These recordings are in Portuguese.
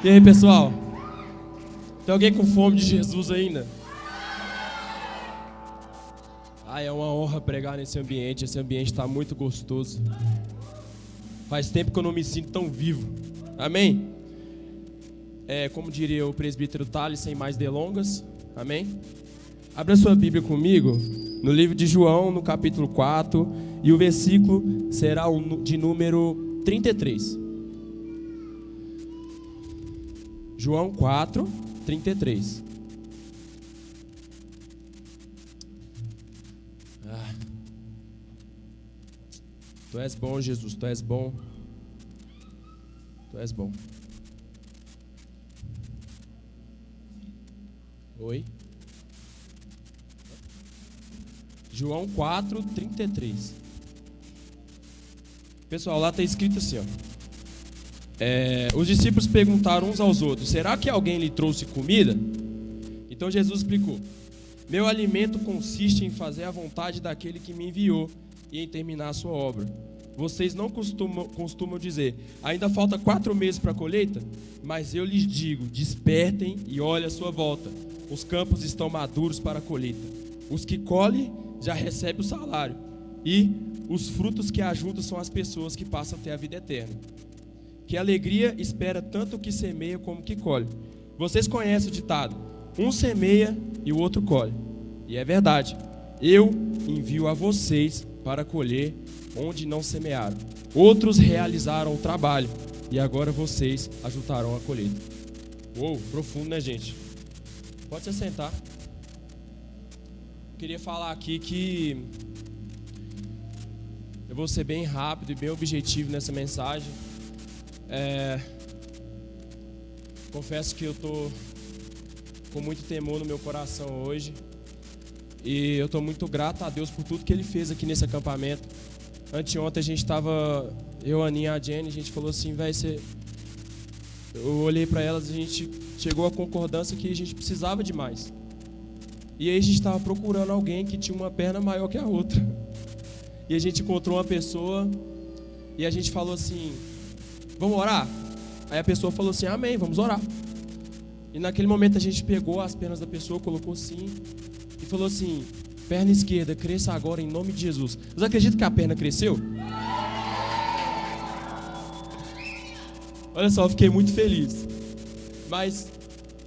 E aí, pessoal? Tem alguém com fome de Jesus ainda? É uma honra pregar nesse ambiente. Esse ambiente está muito gostoso. Faz tempo que eu não me sinto tão vivo. Amém? Como diria o presbítero Thales, sem mais delongas. Amém? Abra sua Bíblia comigo no livro de João, no capítulo 4, e o versículo será de número 33. João 4, 33. Tu és bom, Jesus, tu és bom. Tu és bom. Oi? João 4, 33. Pessoal, lá está escrito assim, ó. Os discípulos perguntaram uns aos outros: será que alguém lhe trouxe comida? Então Jesus explicou: meu alimento consiste em fazer a vontade daquele que me enviou e em terminar a sua obra. Vocês não costumam dizer: ainda falta 4 meses para a colheita? Mas eu lhes digo: despertem e olhem à sua volta. Os campos estão maduros para a colheita. Os que colhem já recebem o salário, e os frutos que ajuntam são as pessoas que passam a ter a vida eterna. Que alegria espera tanto o que semeia como o que colhe. Vocês conhecem o ditado: um semeia e o outro colhe. E é verdade, eu envio a vocês para colher onde não semearam. Outros realizaram o trabalho e agora vocês ajuntarão a colheita. Uou, profundo, né, gente? Pode se sentar. Eu queria falar aqui que eu vou ser bem rápido e bem objetivo nessa mensagem. Confesso que eu estou com muito temor no meu coração hoje. E eu estou muito grato a Deus por tudo que Ele fez aqui nesse acampamento. Anteontem a gente estava, eu, a Aninha e a Jenny, a gente falou assim: eu olhei para elas e a gente chegou à concordância que a gente precisava de mais. E aí a gente estava procurando alguém que tinha uma perna maior que a outra. E a gente encontrou uma pessoa e a gente falou assim: vamos orar? Aí a pessoa falou assim: amém, vamos orar. E naquele momento a gente pegou as pernas da pessoa, colocou assim e falou assim: perna esquerda, cresça agora em nome de Jesus. Vocês acreditam que a perna cresceu? Olha só, eu fiquei muito feliz. Mas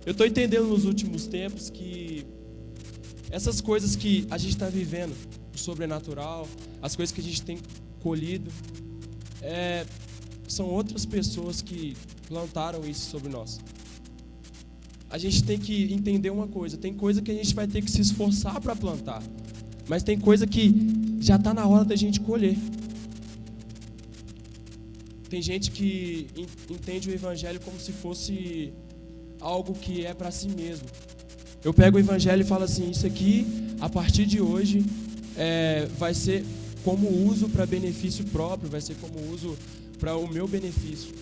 eu estou entendendo nos últimos tempos que essas coisas que a gente está vivendo, o sobrenatural, as coisas que a gente tem colhido, são outras pessoas que plantaram isso sobre nós. A gente tem que entender uma coisa: tem coisa que a gente vai ter que se esforçar para plantar, mas tem coisa que já está na hora da gente colher. Tem gente que entende o evangelho como se fosse algo que é para si mesmo. Eu pego o evangelho e falo assim: isso aqui, a partir de hoje, vai ser como uso para benefício próprio, vai ser como uso para o meu benefício.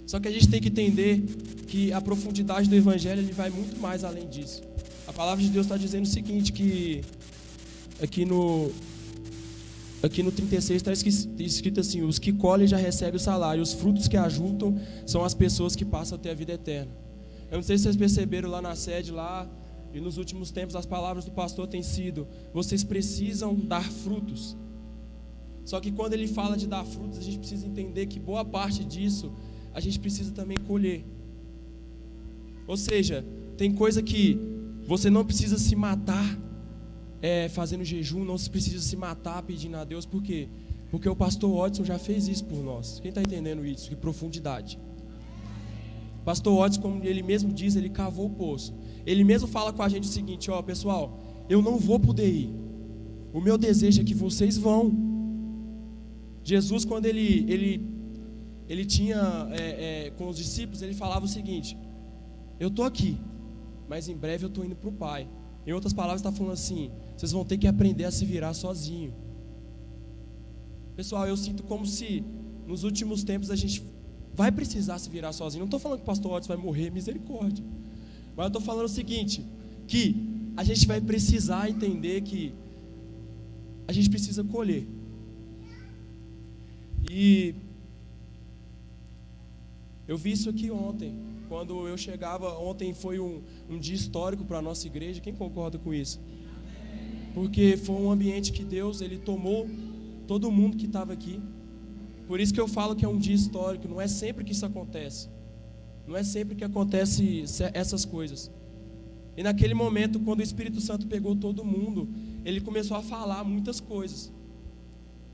Só que a gente tem que entender que a profundidade do evangelho ele vai muito mais além disso. A palavra de Deus está dizendo o seguinte, que aqui no 36 está escrito assim: os que colhem já recebem o salário, os frutos que ajuntam são as pessoas que passam a ter a vida eterna. Eu não sei se vocês perceberam lá na sede, lá, e nos últimos tempos as palavras do pastor têm sido: vocês precisam dar frutos. Só que quando ele fala de dar frutos, a gente precisa entender que boa parte disso a gente precisa também colher. Ou seja, tem coisa que você não precisa se matar fazendo jejum, não se precisa se matar pedindo a Deus. Por quê? Porque o pastor Watson já fez isso por nós. Quem está entendendo isso? Que profundidade. O pastor Watson, como ele mesmo diz, ele cavou o poço. Ele mesmo fala com a gente o seguinte: ó, pessoal, eu não vou poder ir. O meu desejo é que vocês vão. Jesus, quando ele tinha com os discípulos, ele falava o seguinte: eu estou aqui, mas em breve eu estou indo para o Pai. Em outras palavras, está falando assim: vocês vão ter que aprender a se virar sozinho. Pessoal, eu sinto como se nos últimos tempos a gente vai precisar se virar sozinho. Não estou falando que o pastor Watson vai morrer, misericórdia. Mas eu estou falando o seguinte: que a gente vai precisar entender que a gente precisa colher. E Eu vi isso aqui ontem, quando eu chegava. Ontem foi um dia histórico para a nossa igreja. Quem concorda com isso? Porque foi um ambiente que Deus, Ele tomou todo mundo que estava aqui. Por isso que eu falo que é um dia histórico. Não é sempre que isso acontece. Não é sempre que acontece essas coisas. E naquele momento, quando o Espírito Santo pegou todo mundo, Ele começou a falar muitas coisas.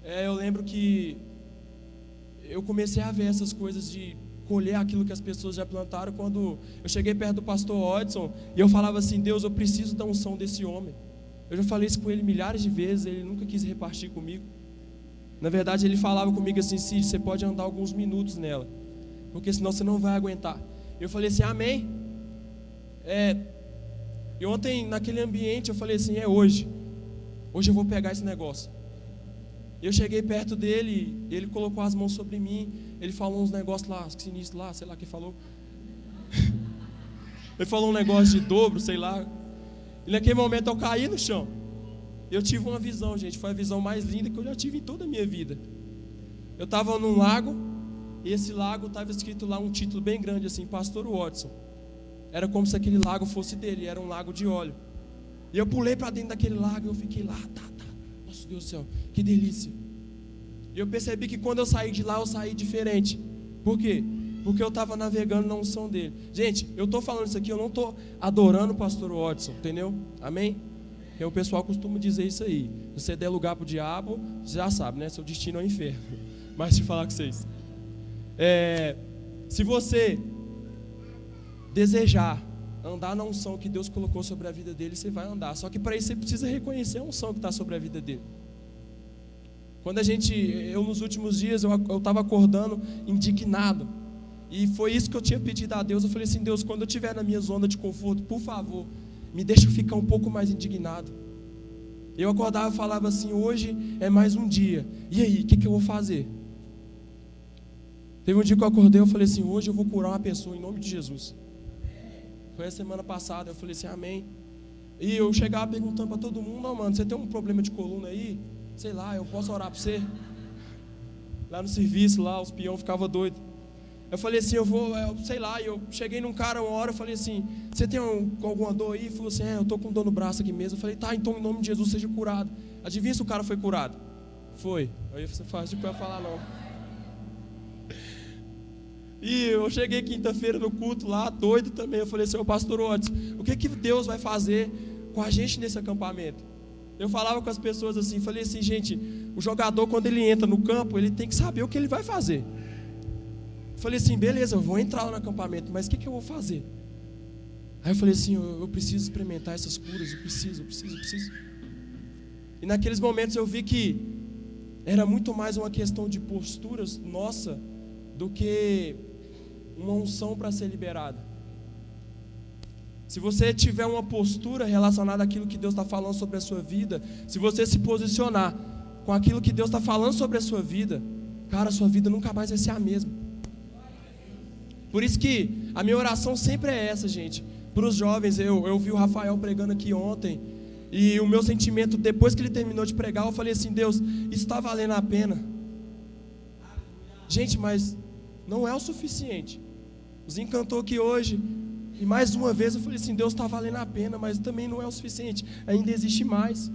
Eu lembro que eu comecei a ver essas coisas de colher aquilo que as pessoas já plantaram. Quando eu cheguei perto do pastor Hodson, e eu falava assim: Deus, eu preciso da unção desse homem. Eu já falei isso com ele milhares de vezes, ele nunca quis repartir comigo. Na verdade, ele falava comigo assim: Cid, você pode andar alguns minutos nela, porque senão você não vai aguentar. Eu falei assim: amém. E ontem, naquele ambiente, eu falei assim: é hoje. Hoje eu vou pegar esse negócio. Eu cheguei perto dele, ele colocou as mãos sobre mim. Ele falou uns negócios lá, sinistros lá, sei lá o que falou. Ele falou um negócio de dobro, sei lá. E naquele momento eu caí no chão. Eu tive uma visão, gente. Foi a visão mais linda que eu já tive em toda a minha vida. Eu estava num lago, e esse lago estava escrito lá um título bem grande assim: Pastor Hodson. Era como se aquele lago fosse dele, era um lago de óleo. E eu pulei para dentro daquele lago, eu fiquei lá, Nossa, Deus do céu, que delícia. E eu percebi que quando eu saí de lá, eu saí diferente. Por quê? Porque eu estava navegando na unção dele. Gente, eu estou falando isso aqui, eu não estou adorando o pastor Hodson, entendeu? Amém? Porque o pessoal costuma dizer isso aí: se você der lugar para o diabo, você já sabe, né? Seu destino é o inferno. Mas deixa eu falar com vocês. Se você desejar andar na unção que Deus colocou sobre a vida dele, você vai andar. Só que para isso você precisa reconhecer a unção que está sobre a vida dele. Quando eu nos últimos dias, eu estava acordando indignado. E foi isso que eu tinha pedido a Deus. Eu falei assim: Deus, quando eu estiver na minha zona de conforto, por favor, me deixa eu ficar um pouco mais indignado. Eu acordava e falava assim: hoje é mais um dia. E aí, o que eu vou fazer? Teve um dia que eu acordei, eu falei assim: hoje eu vou curar uma pessoa em nome de Jesus. Foi a semana passada, eu falei assim: amém. E eu chegava perguntando para todo mundo: não, mano, você tem um problema de coluna aí? Sei lá, eu posso orar para você? Lá no serviço, lá, os peões ficavam doidos. Eu falei assim: sei lá. Eu cheguei num cara uma hora, eu falei assim: você tem alguma dor aí? Ele falou assim: eu tô com dor no braço aqui mesmo. Eu falei: tá, então em nome de Jesus seja curado. Adivinha se o cara foi curado? Foi. Aí você faz de que eu ia falar não. E eu cheguei quinta-feira no culto lá, doido também. Eu falei assim: ô pastor Hodson, o que Deus vai fazer com a gente nesse acampamento? Eu falava com as pessoas assim, falei assim: gente, o jogador, quando ele entra no campo, ele tem que saber o que ele vai fazer. Eu falei assim: beleza, eu vou entrar lá no acampamento, mas o que eu vou fazer? Aí eu falei assim: eu preciso experimentar essas curas, eu preciso. E naqueles momentos eu vi que era muito mais uma questão de posturas nossa do que uma unção para ser liberada. Se você tiver uma postura relacionada àquilo que Deus está falando sobre a sua vida, se você se posicionar com aquilo que Deus está falando sobre a sua vida, cara, a sua vida nunca mais vai ser a mesma. Por isso que a minha oração sempre é essa, gente. Para os jovens, eu vi o Rafael pregando aqui ontem, e o meu sentimento, depois que ele terminou de pregar, eu falei assim: Deus, isso está valendo a pena. Gente, mas não é o suficiente. Os encantou aqui hoje, e mais uma vez eu falei assim: Deus, está valendo a pena, mas também não é o suficiente. Ainda existe mais.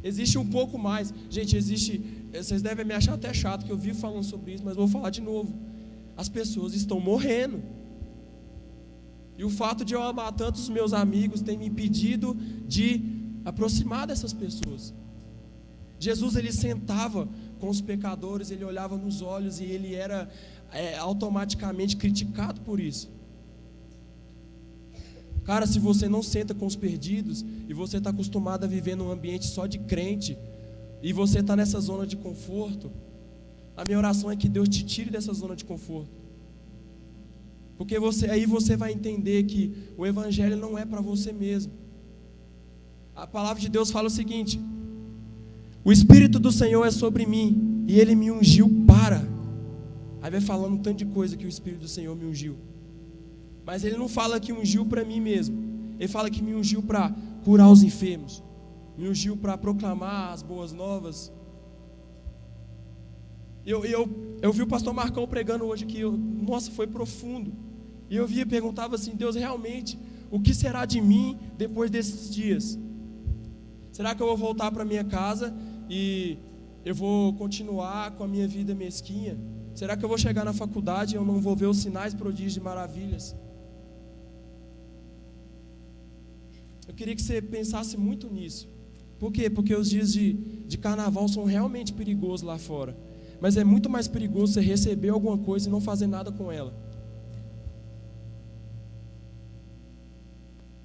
Existe um pouco mais. Gente, vocês devem me achar até chato, que eu vivo falando sobre isso, mas vou falar de novo. As pessoas estão morrendo. E o fato de eu amar tanto os meus amigos tem me impedido de aproximar dessas pessoas. Jesus, ele sentava com os pecadores, ele olhava nos olhos e ele era automaticamente criticado por isso. Cara, se você não senta com os perdidos e você está acostumado a viver num ambiente só de crente e você está nessa zona de conforto, a minha oração é que Deus te tire dessa zona de conforto. Porque aí você vai entender que o evangelho não é para você mesmo. A palavra de Deus fala o seguinte: o Espírito do Senhor é sobre mim e Ele me ungiu para. Aí vai falando um tanto de coisa que o Espírito do Senhor me ungiu. Mas Ele não fala que ungiu para mim mesmo. Ele fala que me ungiu para curar os enfermos, me ungiu para proclamar as boas novas. Eu vi o pastor Marcão pregando hoje que, nossa, foi profundo. E eu via e perguntava assim: Deus, realmente, o que será de mim depois desses dias? Será que eu vou voltar para minha casa e eu vou continuar com a minha vida mesquinha? Será que eu vou chegar na faculdade e eu não vou ver os sinais, prodígios e maravilhas? Eu queria que você pensasse muito nisso. Por quê? Porque os dias de carnaval são realmente perigosos lá fora. Mas é muito mais perigoso você receber alguma coisa e não fazer nada com ela.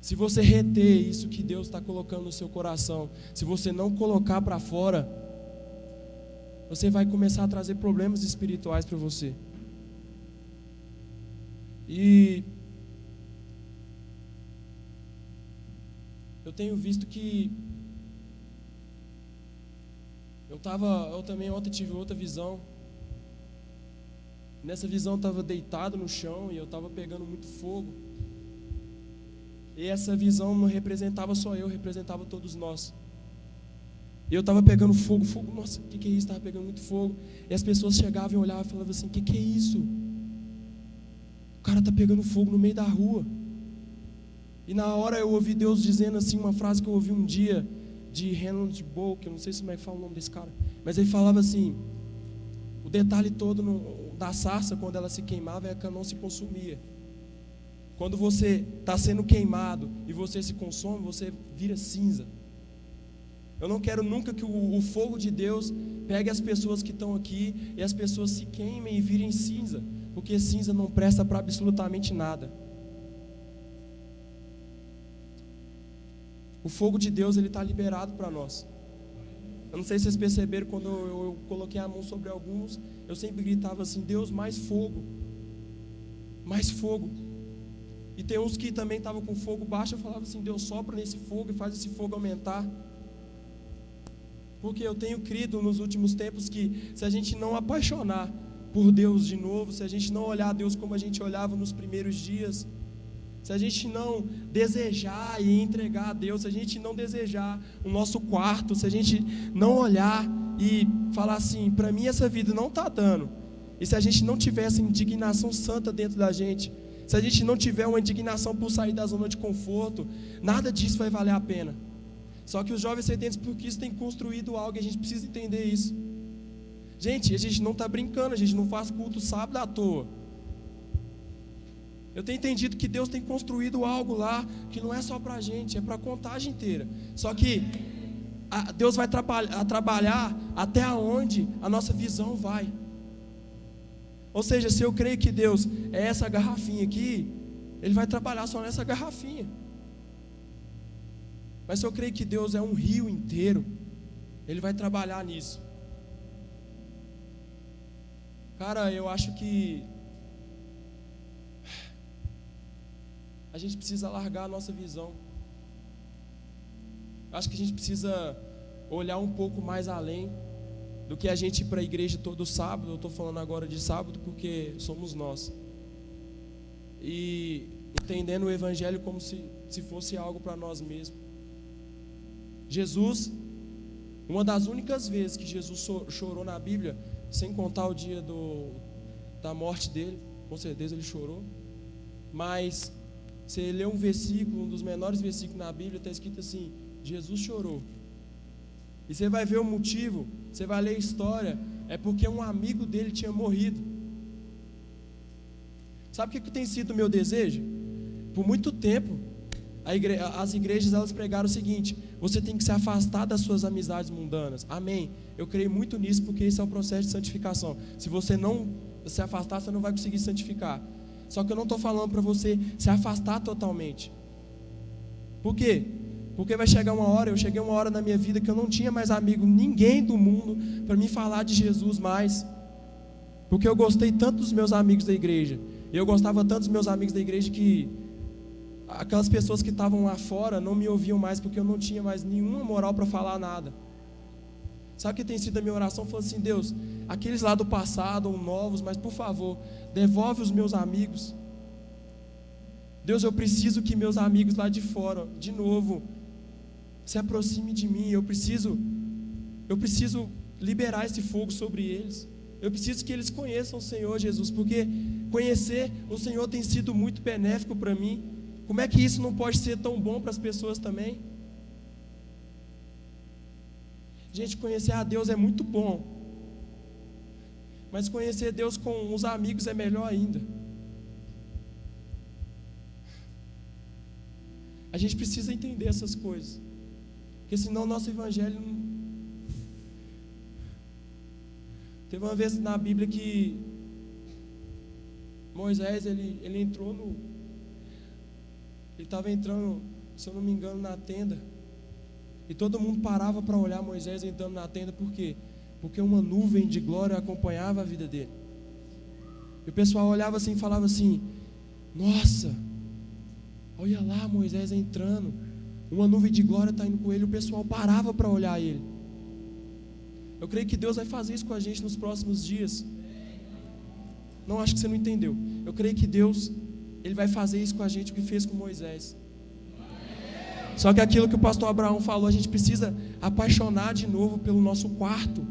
Se você reter isso que Deus está colocando no seu coração, se você não colocar para fora, você vai começar a trazer problemas espirituais para você. E eu tenho visto que eu também ontem tive outra visão. Nessa visão eu estava deitado no chão e eu estava pegando muito fogo. E essa visão não representava só eu, representava todos nós. E eu estava pegando fogo, nossa, o que é isso? Estava pegando muito fogo. E as pessoas chegavam e olhavam e falavam assim: o que é isso? O cara está pegando fogo no meio da rua. E na hora eu ouvi Deus dizendo assim, uma frase que eu ouvi um dia, de Reinhard Bonnke, eu não sei como é que fala o nome desse cara, mas ele falava assim: o detalhe todo da sarça, quando ela se queimava, é que ela não se consumia. Quando você está sendo queimado e você se consome, você vira cinza. Eu não quero nunca que o fogo de Deus pegue as pessoas que estão aqui e as pessoas se queimem e virem cinza, porque cinza não presta para absolutamente nada. O fogo de Deus, ele está liberado para nós. Eu não sei se vocês perceberam, quando eu coloquei a mão sobre alguns, eu sempre gritava assim: Deus, mais fogo, mais fogo. E tem uns que também estavam com fogo baixo, eu falava assim: Deus, sopra nesse fogo e faz esse fogo aumentar. Porque eu tenho crido nos últimos tempos que se a gente não apaixonar por Deus de novo, se a gente não olhar a Deus como a gente olhava nos primeiros dias, se a gente não desejar e entregar a Deus, se a gente não desejar o nosso quarto, se a gente não olhar e falar assim: para mim essa vida não está dando, e se a gente não tiver essa indignação santa dentro da gente, se a gente não tiver uma indignação por sair da zona de conforto, nada disso vai valer a pena. Só que os jovens sedentos por Cristo têm construído algo e a gente precisa entender isso. Gente, a gente não está brincando, a gente não faz culto sábado à toa. Eu tenho entendido que Deus tem construído algo lá que não é só para a gente, é para a contagem inteira. Só que Deus vai trabalhar até onde a nossa visão vai. Ou seja, se eu creio que Deus é essa garrafinha aqui, Ele vai trabalhar só nessa garrafinha. Mas se eu creio que Deus é um rio inteiro, Ele vai trabalhar nisso. Cara, eu acho que a gente precisa largar a nossa visão. Acho que a gente precisa olhar um pouco mais além do que a gente ir para a igreja todo sábado. Eu estou falando agora de sábado porque somos nós. E entendendo o evangelho como se fosse algo para nós mesmos. Jesus, uma das únicas vezes que Jesus chorou na Bíblia, sem contar o dia da morte dele, com certeza ele chorou, mas você lê um versículo, um dos menores versículos na Bíblia, está escrito assim: Jesus chorou. E você vai ver o motivo, você vai ler a história, é porque um amigo dele tinha morrido. Sabe o que tem sido o meu desejo? Por muito tempo, as igrejas elas pregaram o seguinte: você tem que se afastar das suas amizades mundanas. Amém. Eu creio muito nisso, porque esse é o processo de santificação. Se você não se afastar, você não vai conseguir santificar. Só que eu não estou falando para você se afastar totalmente. Por quê? Porque vai chegar uma hora, eu cheguei uma hora na minha vida que eu não tinha mais amigo, ninguém do mundo para me falar de Jesus mais. Porque eu gostei tanto dos meus amigos da igreja, e eu gostava tanto dos meus amigos da igreja que aquelas pessoas que estavam lá fora não me ouviam mais, porque eu não tinha mais nenhuma moral para falar nada. Sabe o que tem sido a minha oração? Falou assim: Deus, aqueles lá do passado ou novos, mas por favor, devolve os meus amigos. Deus, eu preciso que meus amigos lá de fora, de novo, se aproximem de mim. Eu preciso liberar esse fogo sobre eles. Eu preciso que eles conheçam o Senhor Jesus, porque conhecer o Senhor tem sido muito benéfico para mim. Como é que isso não pode ser tão bom para as pessoas também? Gente, conhecer a Deus é muito bom, mas conhecer Deus com os amigos é melhor ainda. A gente precisa entender essas coisas, porque senão o nosso evangelho não... Teve uma vez na Bíblia que Moisés, ele entrou no... Ele estava entrando, se eu não me engano, na tenda. E todo mundo parava para olhar Moisés entrando na tenda. Por quê? Porque uma nuvem de glória acompanhava a vida dele. E o pessoal olhava assim e falava assim: nossa, olha lá Moisés entrando, uma nuvem de glória está indo com ele. O pessoal parava para olhar ele. Eu creio que Deus vai fazer isso com a gente nos próximos dias. Não, acho que você não entendeu. Eu creio que Deus, Ele vai fazer isso com a gente, o que fez com Moisés. Só que aquilo que o pastor Abraão falou, a gente precisa apaixonar de novo pelo nosso quarto,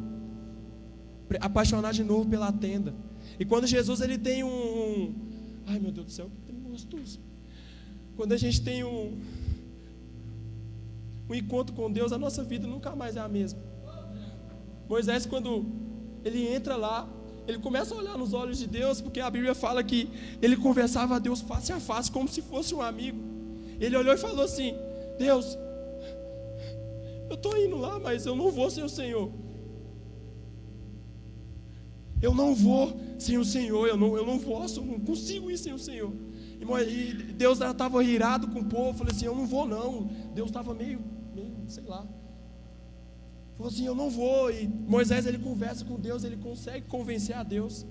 apaixonar de novo pela tenda. E quando Jesus, ele tem ai meu Deus do céu, que tem gostoso. Quando a gente tem um encontro com Deus, a nossa vida nunca mais é a mesma. Moisés, quando ele entra lá, ele começa a olhar nos olhos de Deus, porque a Bíblia fala que ele conversava a Deus face a face, como se fosse um amigo. Ele olhou e falou assim: Deus, eu estou indo lá, mas eu não vou sem o Senhor. Eu não vou sem o Senhor, eu não posso, eu não consigo ir sem o Senhor. E Deus estava irado com o povo, falou assim: eu não vou não. Deus estava meio, sei lá. Falou assim: eu não vou. E Moisés, ele conversa com Deus, ele consegue convencer a Deus.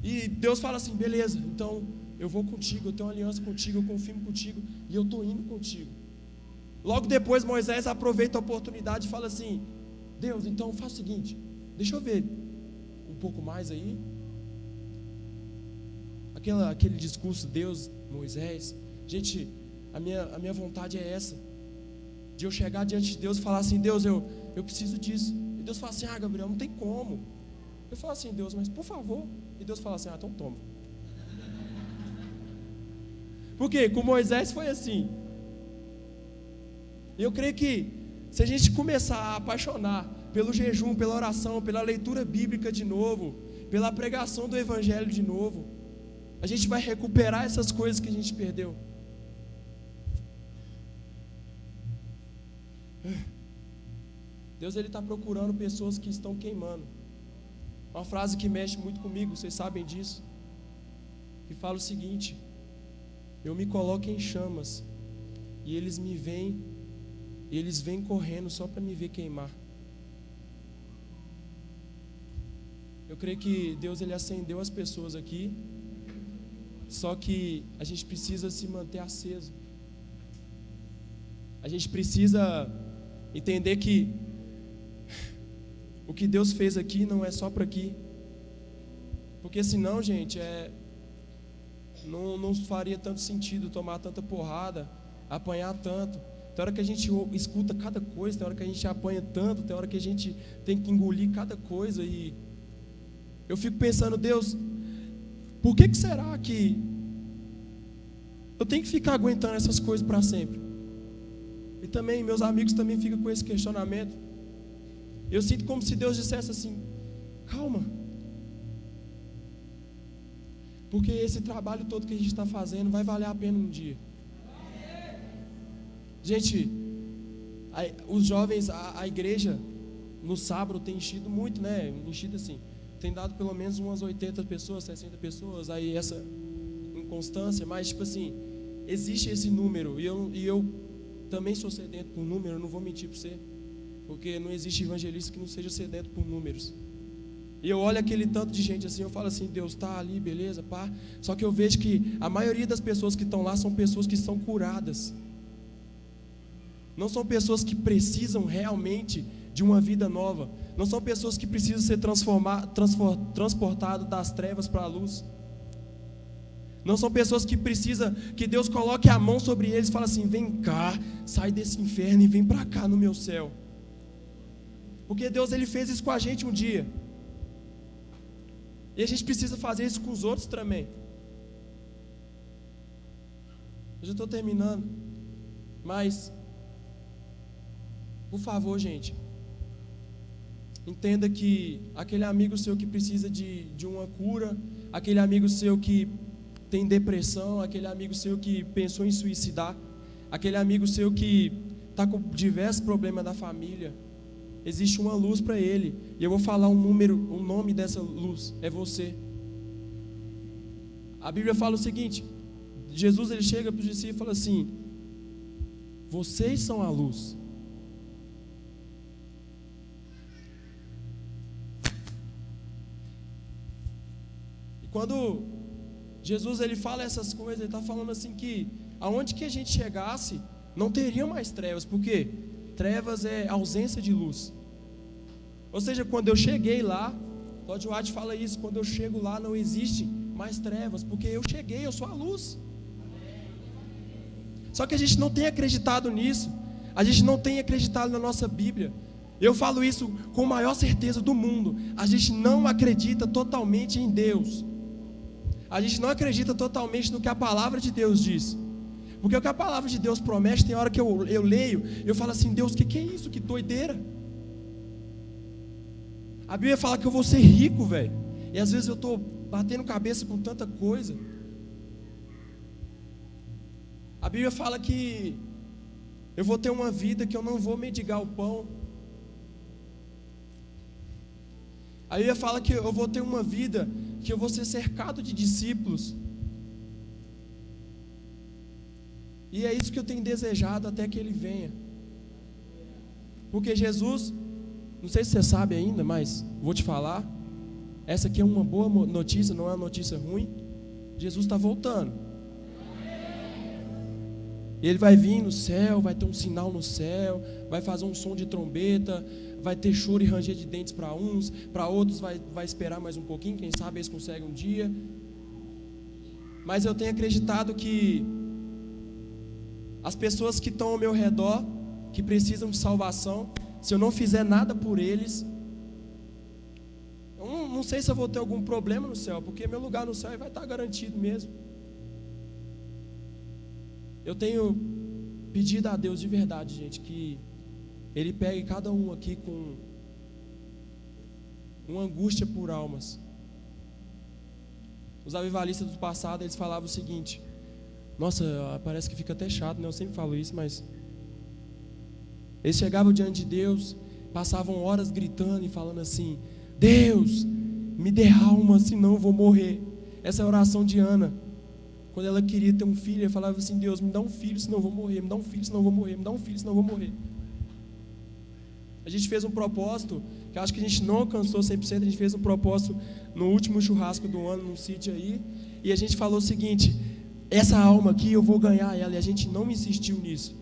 E Deus fala assim: beleza, então eu vou contigo, eu tenho uma aliança contigo, eu confio contigo e eu estou indo contigo. Logo depois Moisés aproveita a oportunidade e fala assim: Deus, então faz o seguinte, deixa eu ver um pouco mais aí. Aquele discurso, Deus, Moisés. Gente, a minha vontade é essa, de eu chegar diante de Deus e falar assim: Deus, eu preciso disso. E Deus fala assim: ah, Gabriel, não tem como. Eu falo assim: Deus, mas por favor. E Deus fala assim: ah, então toma. Por quê? Com Moisés foi assim. E eu creio que se a gente começar a apaixonar pelo jejum, pela oração, pela leitura bíblica de novo, pela pregação do evangelho de novo, a gente vai recuperar essas coisas que a gente perdeu. Deus, ele está procurando pessoas que estão queimando. Uma frase que mexe muito comigo, vocês sabem disso, que fala o seguinte: eu me coloco em chamas e eles vêm correndo só para me ver queimar. Eu creio que Deus, ele acendeu as pessoas aqui, só que a gente precisa se manter aceso. A gente precisa entender que o que Deus fez aqui não é só para aqui, porque senão, gente, não faria tanto sentido tomar tanta porrada, apanhar tanto. Tem hora que a gente escuta cada coisa, tem hora que a gente apanha tanto, tem hora que a gente tem que engolir cada coisa. E eu fico pensando: Deus, por que será que eu tenho que ficar aguentando essas coisas para sempre? E também, meus amigos também ficam com esse questionamento. Eu sinto como se Deus dissesse assim: calma, porque esse trabalho todo que a gente está fazendo vai valer a pena um dia. Gente, os jovens, a igreja no sábado tem enchido muito, né? Enchido assim, tem dado pelo menos umas 80 pessoas, 60 pessoas, aí essa inconstância, mas tipo assim, existe esse número, e eu também sou sedento por número, eu não vou mentir para você, porque não existe evangelista que não seja sedento por números. E eu olho aquele tanto de gente assim, eu falo assim: Deus, tá ali, beleza, pá. Só que eu vejo que a maioria das pessoas que estão lá são pessoas que são curadas. Não são pessoas que precisam realmente de uma vida nova. Não são pessoas que precisam ser transportadas das trevas para a luz. Não são pessoas que precisam que Deus coloque a mão sobre eles e fale assim: vem cá, sai desse inferno e vem para cá no meu céu. Porque Deus, ele fez isso com a gente um dia. E a gente precisa fazer isso com os outros também. Eu já estou terminando. Mas, por favor, gente, entenda que aquele amigo seu que precisa de uma cura, aquele amigo seu que tem depressão, aquele amigo seu que pensou em suicidar, aquele amigo seu que está com diversos problemas da família, existe uma luz para ele. E eu vou falar o nome dessa luz, é você. A Bíblia fala o seguinte: Jesus ele chega para os discípulos e fala assim: vocês são a luz. E quando Jesus ele fala essas coisas, ele está falando assim que aonde que a gente chegasse, não teria mais trevas, porque trevas é ausência de luz. Ou seja, quando eu cheguei lá, Todd White fala isso, quando eu chego lá não existe mais trevas, porque eu cheguei, eu sou a luz. Só que a gente não tem acreditado nisso, a gente não tem acreditado na nossa Bíblia. Eu falo isso com a maior certeza do mundo, a gente não acredita totalmente em Deus. A gente não acredita totalmente no que a palavra de Deus diz. Porque o que a palavra de Deus promete, tem hora que eu leio, eu falo assim: Deus, o que é isso? Que doideira. A Bíblia fala que eu vou ser rico, velho. E às vezes eu estou batendo cabeça com tanta coisa. A Bíblia fala que eu vou ter uma vida que eu não vou mendigar o pão. A Bíblia fala que eu vou ter uma vida que eu vou ser cercado de discípulos. E é isso que eu tenho desejado até que Ele venha. Porque Jesus, não sei se você sabe ainda, mas vou te falar. Essa aqui é uma boa notícia, não é uma notícia ruim. Jesus está voltando. Ele vai vir no céu, vai ter um sinal no céu, vai fazer um som de trombeta, vai ter choro e ranger de dentes para uns, para outros vai esperar mais um pouquinho, quem sabe eles conseguem um dia. Mas eu tenho acreditado que as pessoas que estão ao meu redor, que precisam de salvação, se eu não fizer nada por eles, eu não sei se eu vou ter algum problema no céu, porque meu lugar no céu vai estar garantido mesmo. Eu tenho pedido a Deus de verdade, gente, que Ele pegue cada um aqui com uma angústia por almas. Os avivalistas do passado, eles falavam o seguinte: nossa, parece que fica até chato, né? Eu sempre falo isso, mas eles chegavam diante de Deus, passavam horas gritando e falando assim: Deus, me dê alma, senão eu vou morrer. Essa é a oração de Ana. Quando ela queria ter um filho, ela falava assim: Deus, me dá um filho, senão eu vou morrer. Me dá um filho, senão eu vou morrer. Me dá um filho, senão eu vou morrer. A gente fez um propósito, que eu acho que a gente não alcançou 100%. A gente fez um propósito no último churrasco do ano, num sítio aí. E a gente falou o seguinte: essa alma aqui eu vou ganhar ela. E a gente não insistiu nisso.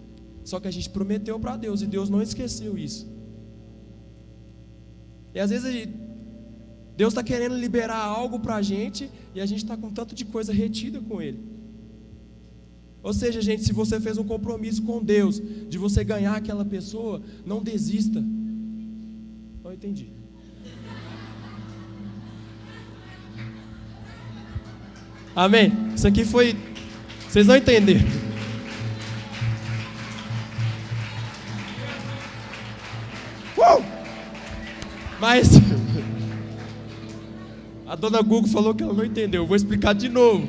Só que a gente prometeu para Deus, e Deus não esqueceu isso. E às vezes Deus está querendo liberar algo para a gente, e a gente está com tanto de coisa retida com Ele. Ou seja, gente, se você fez um compromisso com Deus, de você ganhar aquela pessoa, não desista. Não entendi. Amém? Isso aqui foi... Vocês não entenderam. Mas... a dona Google falou que ela não entendeu. Vou explicar de novo.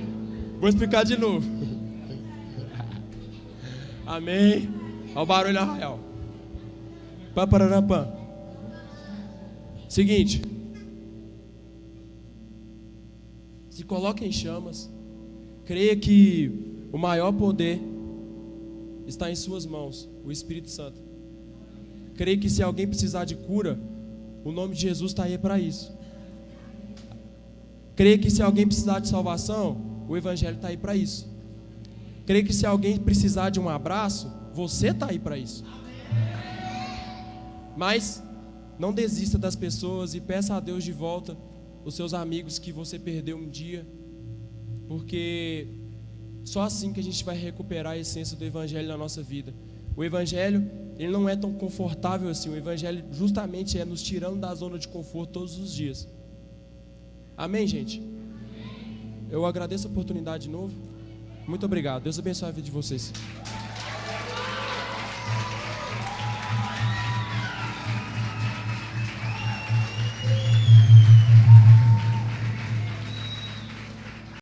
Amém. Olha o barulho arraial. Papararapã. Seguinte. Se coloque em chamas. Creia que o maior poder está em suas mãos, o Espírito Santo. Creia que se alguém precisar de cura, o nome de Jesus está aí para isso. Creia que se alguém precisar de salvação, o Evangelho está aí para isso. Creia que se alguém precisar de um abraço, você está aí para isso. Mas não desista das pessoas e peça a Deus de volta os seus amigos que você perdeu um dia, porque só assim que a gente vai recuperar a essência do Evangelho na nossa vida. O Evangelho, ele não é tão confortável assim. O Evangelho justamente é nos tirando da zona de conforto todos os dias. Amém, gente? Eu agradeço a oportunidade de novo. Muito obrigado. Deus abençoe a vida de vocês.